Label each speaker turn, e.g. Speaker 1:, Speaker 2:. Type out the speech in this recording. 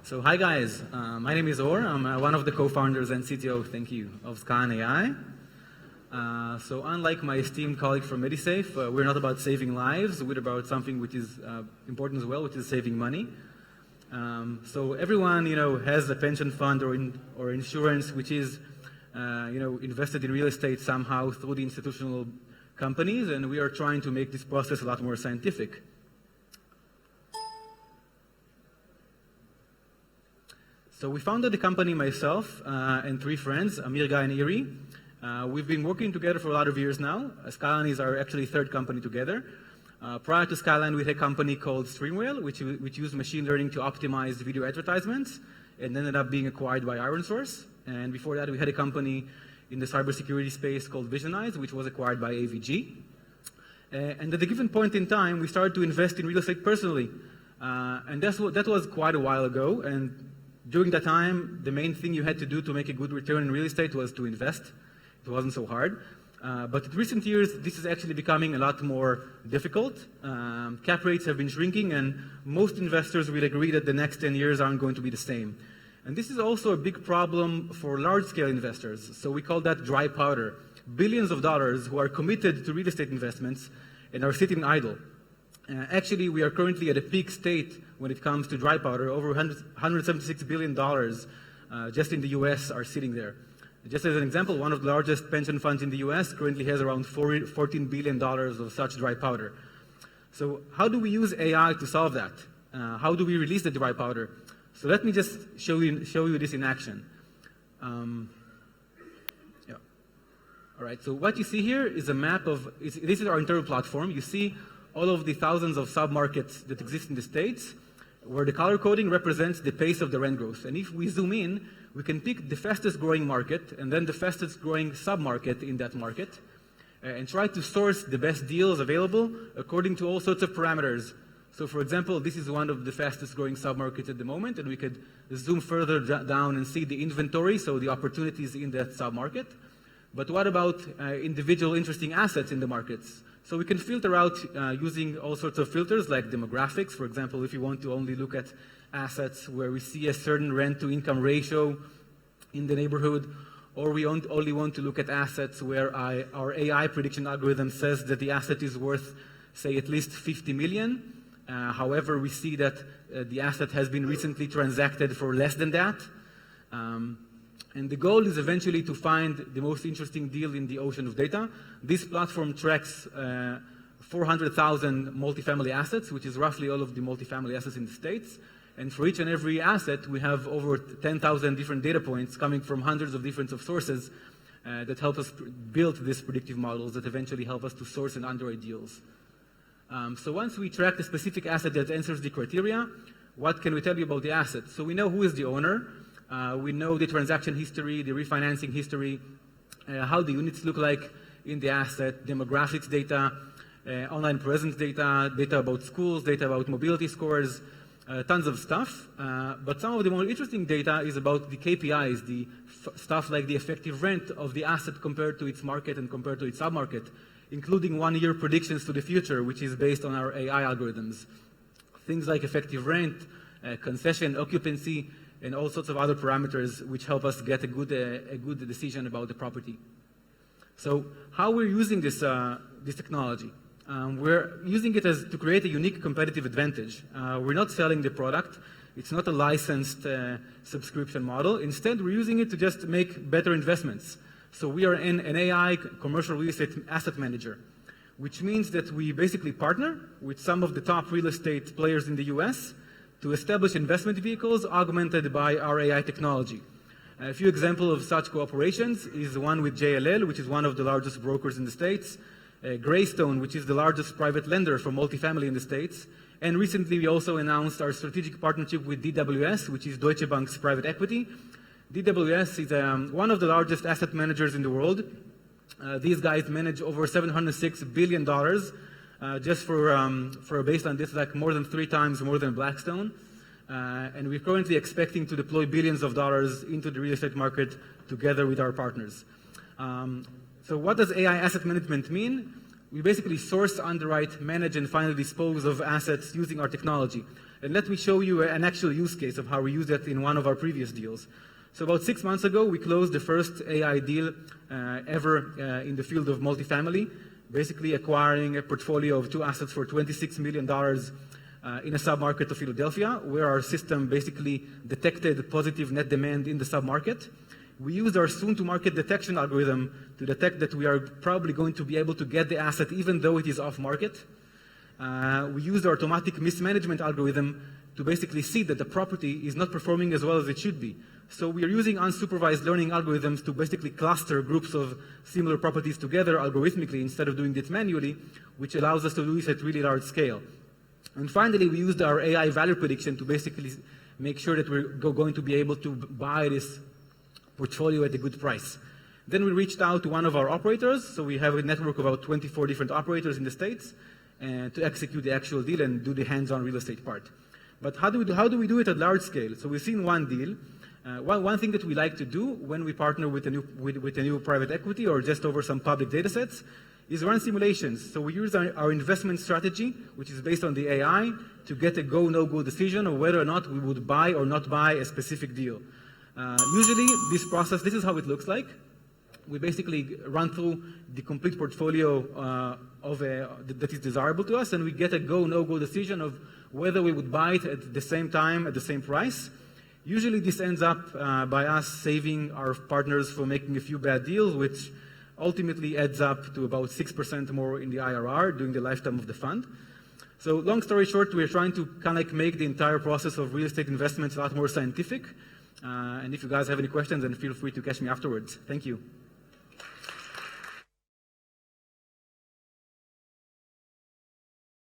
Speaker 1: So hi guys, my name is Or. I'm one of the co-founders and CTO, thank you, of Scan AI. So unlike my esteemed colleague from MediSafe, we're not about saving lives, we're about something which is important as well, which is saving money. So everyone, has a pension fund or insurance which is, invested in real estate somehow through the institutional companies, and we are trying to make this process a lot more scientific. So we founded the company, myself and three friends, Amir, Guy, and Iri. We've been working together for a lot of years now. Skyline is our actually third company together. Prior to Skyline, we had a company called Streamwhale, which used machine learning to optimize video advertisements, and ended up being acquired by IronSource. And before that, we had a company in the cybersecurity space called Visionize, which was acquired by AVG. And at a given point in time, we started to invest in real estate personally. And that was quite a while ago. And during that time, the main thing you had to do to make a good return in real estate was to invest. It wasn't so hard. But in recent years, this is actually becoming a lot more difficult. Cap rates have been shrinking, and most investors will agree that the next 10 years aren't going to be the same. And this is also a big problem for large-scale investors. So we call that dry powder. Billions of dollars who are committed to real estate investments and are sitting idle. Actually, we are currently at a peak state when it comes to dry powder. Over $176 billion just in the US are sitting there. Just as an example, one of the largest pension funds in the US currently has around $14 billion of such dry powder. So how do we use AI to solve that? How do we release the dry powder? So let me just show you this in action. All right, so what you see here is a map of, this is our internal platform. You see all of the thousands of sub-markets that exist in the States, where the color coding represents the pace of the rent growth. And if we zoom in, we can pick the fastest growing market and then the fastest growing sub-market in that market and try to source the best deals available according to all sorts of parameters. So for example, this is one of the fastest growing sub-markets at the moment, and we could zoom further down and see the inventory, so the opportunities in that sub-market. But what about individual interesting assets in the markets? So we can filter out using all sorts of filters like demographics. For example, if you want to only look at assets where we see a certain rent-to-income ratio in the neighborhood, or we only want to look at assets where our AI prediction algorithm says that the asset is worth, say, at least 50 million. However, we see that the asset has been recently transacted for less than that. And the goal is eventually to find the most interesting deal in the ocean of data. This platform tracks 400,000 multifamily assets, which is roughly all of the multifamily assets in the States. And for each and every asset, we have over 10,000 different data points coming from hundreds of different sources that help us build these predictive models that eventually help us to source and underwrite deals. So once we track the specific asset that answers the criteria, what can we tell you about the asset? So we know who is the owner. We know the transaction history, the refinancing history, how the units look like in the asset, demographics data, online presence data, data about schools, data about mobility scores, tons of stuff. But some of the more interesting data is about the KPIs, the stuff like the effective rent of the asset compared to its market and compared to its submarket, including one-year predictions to the future, which is based on our AI algorithms. Things like effective rent, concession, occupancy, and all sorts of other parameters which help us get a good decision about the property. So how we're using this technology? We're using it to create a unique competitive advantage. We're not selling the product. It's not a licensed subscription model. Instead, we're using it to just make better investments. So we are an AI commercial real estate asset manager, which means that we basically partner with some of the top real estate players in the US to establish investment vehicles augmented by our AI technology. A few examples of such cooperations is one with JLL, which is one of the largest brokers in the States, Greystone, which is the largest private lender for multifamily in the States, and recently we also announced our strategic partnership with DWS, which is Deutsche Bank's private equity. DWS is one of the largest asset managers in the world. These guys manage over $706 billion. Just for a baseline, this is like more than 3 times more than Blackstone. And we're currently expecting to deploy billions of dollars into the real estate market together with our partners. So what does AI asset management mean? We basically source, underwrite, manage, and finally dispose of assets using our technology. And let me show you an actual use case of how we used it in one of our previous deals. So about 6 months ago, we closed the first AI deal ever in the field of multifamily, basically acquiring a portfolio of 2 assets for $26 million in a submarket of Philadelphia, where our system basically detected positive net demand in the submarket. We used our soon-to-market detection algorithm to detect that we are probably going to be able to get the asset even though it is off-market. We used our automatic mismanagement algorithm to basically see that the property is not performing as well as it should be. So we are using unsupervised learning algorithms to basically cluster groups of similar properties together algorithmically instead of doing it manually, which allows us to do this at really large scale. And finally, we used our AI value prediction to basically make sure that we're going to be able to buy this portfolio at a good price. Then we reached out to one of our operators, so we have a network of about 24 different operators in the States, and to execute the actual deal and do the hands-on real estate part. But how do we do it at large scale? So we've seen one deal. One thing that we like to do when we partner with a new private equity or just over some public data sets is run simulations. So we use our investment strategy, which is based on the AI, to get a go, no-go decision of whether or not we would buy or not buy a specific deal. Usually, this is how it looks like. We basically run through the complete portfolio that is desirable to us, and we get a go, no-go decision of whether we would buy it at the same time, at the same price. Usually this ends up by us saving our partners from making a few bad deals, which ultimately adds up to about 6% more in the IRR during the lifetime of the fund. So long story short, we're trying to kind of like make the entire process of real estate investments a lot more scientific. And if you guys have any questions, then feel free to catch me afterwards. Thank you.